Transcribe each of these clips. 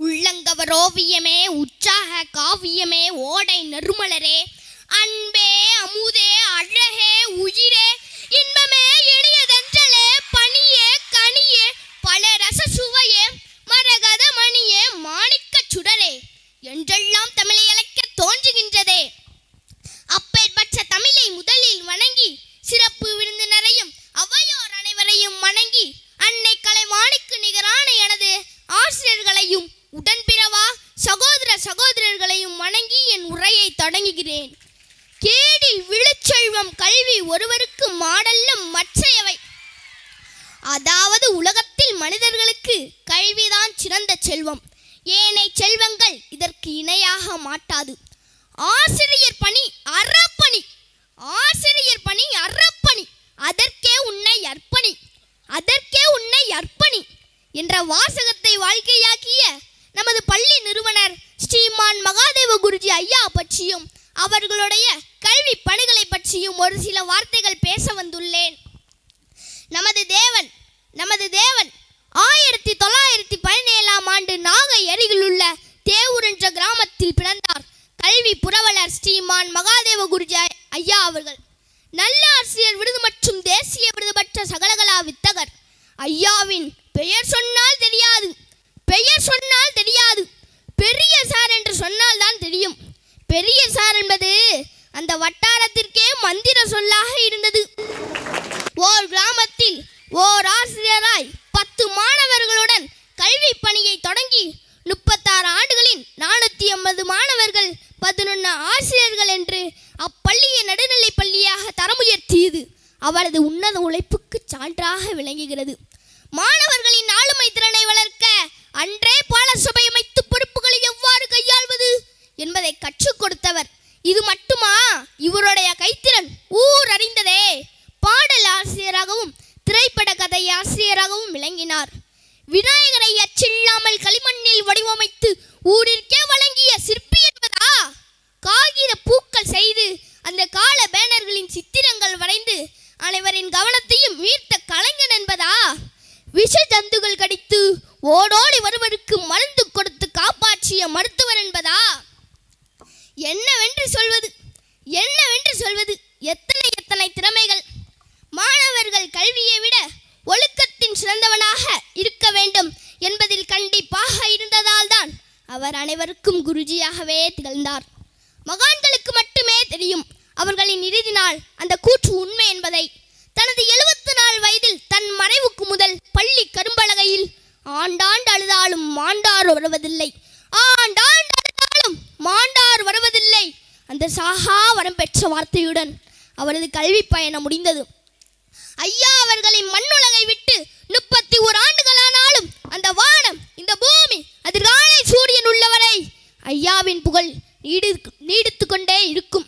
உள்ளங்கவர் ஓவியமே உற்சாக காவியமே ஓடை நறுமலரே அன்பே அமுதே அழகே உயிரே இன்பமே இனியதென்றலே பனியே கனியே பல ரச சுவையே மரகத மணியே மாணிக்க சுடரே என்றெல்லாம் தமிழை இழைக்க தோன்றுகின்றதே. அப்பேற்பட்ட தமிழை முதலில் வணங்கி சிறப்பு விருந்தினரையும் அவையோர் அனைவரையும் வணங்கி அன்னை கலைவாணிக்கு நிகரான எனது ஆசிரியர்களையும் உடன்பிறவா சகோதர சகோதரர்களையும் வணங்கி என் உரையை தொடங்குகிறேன். கேடில் விழுச்செல்வம் கல்வி ஒருவருக்கு மாடல்ல மற்றையவை. அதாவது உலகத்தில் மனிதர்களுக்கு கல்விதான் சிறந்த செல்வம். ஏனைய செல்வங்கள் இதற்கு இணையாக மாட்டாது. ஆசிரியர் பணி அறப்பணி, ஆசிரியர் பணி அறப்பணி, அதற்கே உன்னை அர்ப்பணி, அதற்கே உன்னை அர்ப்பணி என்ற வாசகத்தை வாழ்க்கையாக்கிய நமது பள்ளி நிறுவனர் ஸ்ரீமான் மகாதேவ குருஜி ஐயா பற்றியும் அவர்களுடைய கல்வி பணிகளை பற்றியும் ஒரு சில வார்த்தைகள் பேச வந்துள்ளேன். நமது தேவன் 1917ஆம் ஆண்டு நாகை அருகிலுள்ள தேவூர் என்ற கிராமத்தில் பிறந்தார். கல்வி புரவலர் ஸ்ரீமான் மகாதேவ குருஜி ஐயா அவர்கள் நல்ல ஆசிரியர் விருது மற்றும் தேசிய விருது பெற்ற சகலகலா வித்தகர். ஐயாவின் பெயர் சொன்னால் தெரியாது, பெயர் சொன்னால் தெரியாது, பெரிய சார் என்று சொன்னால் தான் தெரியும். பெரிய சார் என்பது அந்த வட்டாரத்திற்கே மந்திர சொல்லாக இருந்தது. ஓர் கிராமத்தில் ஓர் ஆசிரியராய் 10 மாணவர்களுடன் கல்வி பணியை தொடங்கி 36 ஆண்டுகளில் 480 மாணவர்கள் 11 ஆசிரியர்கள் என்று அப்பள்ளியை நடுநிலை பள்ளியாக தரமுயர்த்தியது அவரது உன்னத உழைப்புக்கு சான்றாக விளங்குகிறது. மாணவர்களின் ஆளுமை திறனை வளர்க்க அன்றே பாலசபை அமைத்து பொறுப்புகளை எவ்வாறு கையாள்வது என்பதை கற்றுக் கொடுத்தவர். இது மட்டுமா, இவருடைய கைத்திறன் ஊர் அறிந்ததே. பாடல் ஆசிரியராகவும் திரைப்பட கதை ஆசிரியராகவும் விளங்கினார். விநாயகரை அச்சில்லாமல் களிமண்ணில் வடிவமைத்து ஊரிற்கே வழங்கிய சிற்பி என்பதா? காகித பூக்கள் செய்து அந்த கால பேனர்களின் சித்திரங்கள் வரைந்து அனைவரின் கவனத்தையும் ஈர்த்த கலைஞன் என்பதா? விஷ ஜந்துகள் கடித்து ஓடோடி வருவருக்கு மருந்து கொடுத்து காப்பாற்றிய மருத்துவர் என்பதா? என்னவென்று சொல்வது, என்னவென்று சொல்வது? எத்தனை எத்தனை திறமைகள்! மாணவர்கள் கல்வியை விட ஒழுக்கத்தின் சிறந்தவனாக இருக்க வேண்டும் என்பதில் கண்டிப்பாக இருந்ததால் தான் அவர் அனைவருக்கும் குருஜியாகவே திகழ்ந்தார். மகான்களுக்கு மட்டுமே தெரியும் அவர்களின் இறுதி நாள் அந்த கூற்று உண்மை என்பதை. தனது 74 வயதில் தன் மறைவுக்கு முதல் பள்ளி கரும்பலகையில் ஆண்டாண்டு அழுதாலும் மாண்டார் வருவதில்லை, ஆண்டாண்டு அழுதாலும் மாண்டார் வருவதில்லை அந்த சாகா வரம் பெற்ற வார்த்தையுடன் அவரது கல்வி பயணம் முடிந்தது. ஐயா அவர்களின் மண்ணுலகை விட்டு 31 ஆண்டுகளானாலும் அந்த வானம், இந்த பூமி, அதிகாலை சூரியன் உள்ளவரை ஐயாவின் புகழ் நீடித்து கொண்டே இருக்கும்.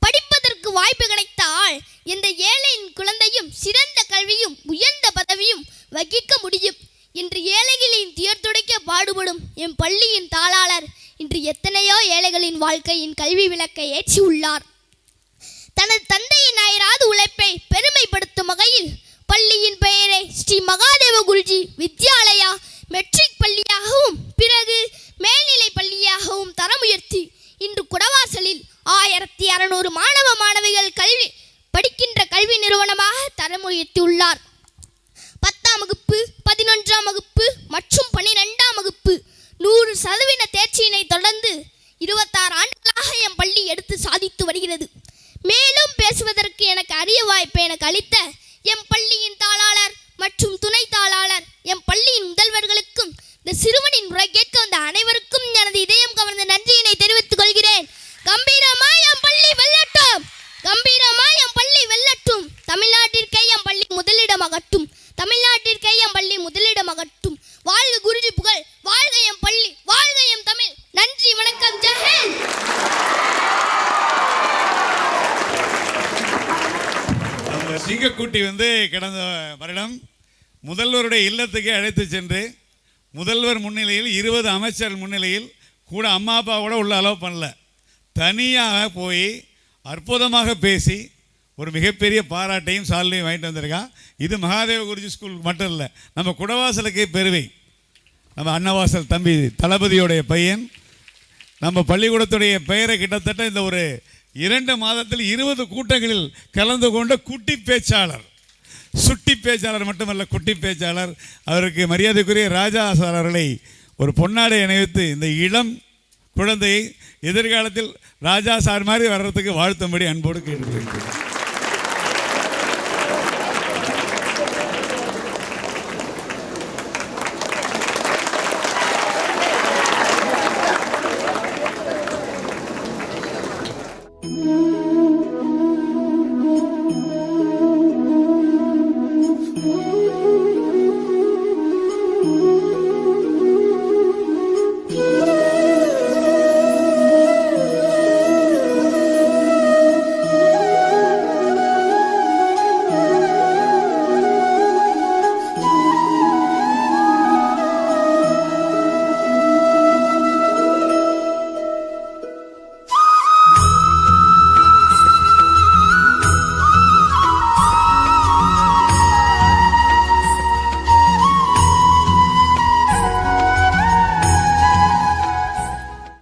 படிப்பதற்கு வாய்ப்பு கிடைத்தால் எந்த ஏழையின் குழந்தையும் சிறந்த கல்வியும் உயர்ந்த பதவியும் வகிக்க முடியும் என்று ஏழைகளின் துயர் துடைக்க பாடுபடும் என் பள்ளியின் தாளாளர் இன்று எத்தனையோ ஏழைகளின் வாழ்க்கையின் கல்வி விளக்கை ஏற்றி உள்ளார். தனது தந்தையின் அயராது உழைப்பை பெருமைப்படுத்தும் வகையில் பள்ளியின் பெயரை ஸ்ரீ மகாதேவ குருஜி வித்யாலயா மெட்ரிக் பள்ளியாகவும் பிறகு மேல்நிலை பள்ளியாகவும் தரமுயர்த்தி இன்று குடவாசலில் 1600 மாணவ மாணவிகள் கல்வி படிக்கின்ற கல்வி நிறுவனமாக தரமுயர்த்தி உள்ளார். 10ஆம் வகுப்பு 11ஆம் வகுப்பு மற்றும் 12ஆம் வகுப்பு 100% தேர்ச்சியினை தொடர்ந்து 26 ஆண்டுகளாக என் பள்ளி எடுத்து சாதித்து வருகிறது. மேலும் பேசுவதற்கு எனக்கு அரிய வாய்ப்பை எனக்கு அளித்த எம் பள்ளியின் தாளாளர் மற்றும் துணை தாளாளர், எம் பள்ளியின் முதல்வர்களுக்கும் இந்த சிறுவனின் உரை கேட்க வந்த அனைவருக்கும் எனது இதயம் கவர்ந்த நன்றியினை தெரிவித்துக் கொள்கிறேன். கம்பீரமாய் எம் பள்ளி வெல்லட்டும், கம்பீரமாய் எம் பள்ளி வெல்லட்டும். தமிழ்நாட்டிற்கே எம் பள்ளி முதலிடமாகட்டும், தமிழ்நாட்டிற்கே எம் பள்ளி முதலிடமாகட்டும். வாழ்க குருஜி புகழ், வாழ்க எம் பள்ளி, வாழ்க எம் தமிழ். நன்றி, வணக்கம், ஜெய். சிங்கக்குட்டி கடந்த வருடம் முதல்வருடைய இல்லத்துக்கு அழைத்து சென்று முதல்வர் முன்னிலையில் 20 அமைச்சர் முன்னிலையில் கூட அம்மா அப்பா கூட உள்ள அலோவ் பண்ணல, தனியாக போய் அற்புதமாக பேசி ஒரு மிகப்பெரிய பாராட்டையும் சால்வையும் வாங்கிட்டு வந்திருக்கான். இது மகாதேவ குருஜி ஸ்கூல் மட்டும் இல்லை, நம்ம குடவாசலுக்கு பெருமை. நம்ம அன்னவாசல் தம்பி தளபதியோடைய பையன். நம்ம பள்ளிக்கூடத்துடைய பெயரை கிட்டத்தட்ட இந்த ஒரு 2 மாதத்தில் 20 கூட்டங்களில் கலந்து கொண்ட குட்டி பேச்சாளர், சுட்டி பேச்சாளர் மட்டுமல்ல, குட்டி பேச்சாளர். அவருக்கு மரியாதைக்குரிய ராஜா சார் அவர்களை ஒரு பொன்னாடை அணிவித்து இந்த இளம் குழந்தையை எதிர்காலத்தில் ராஜா சார் மாதிரி வர்றதுக்கு வாழ்த்தும்படி அன்போடு கேட்டுக்கொள்கிறேன்.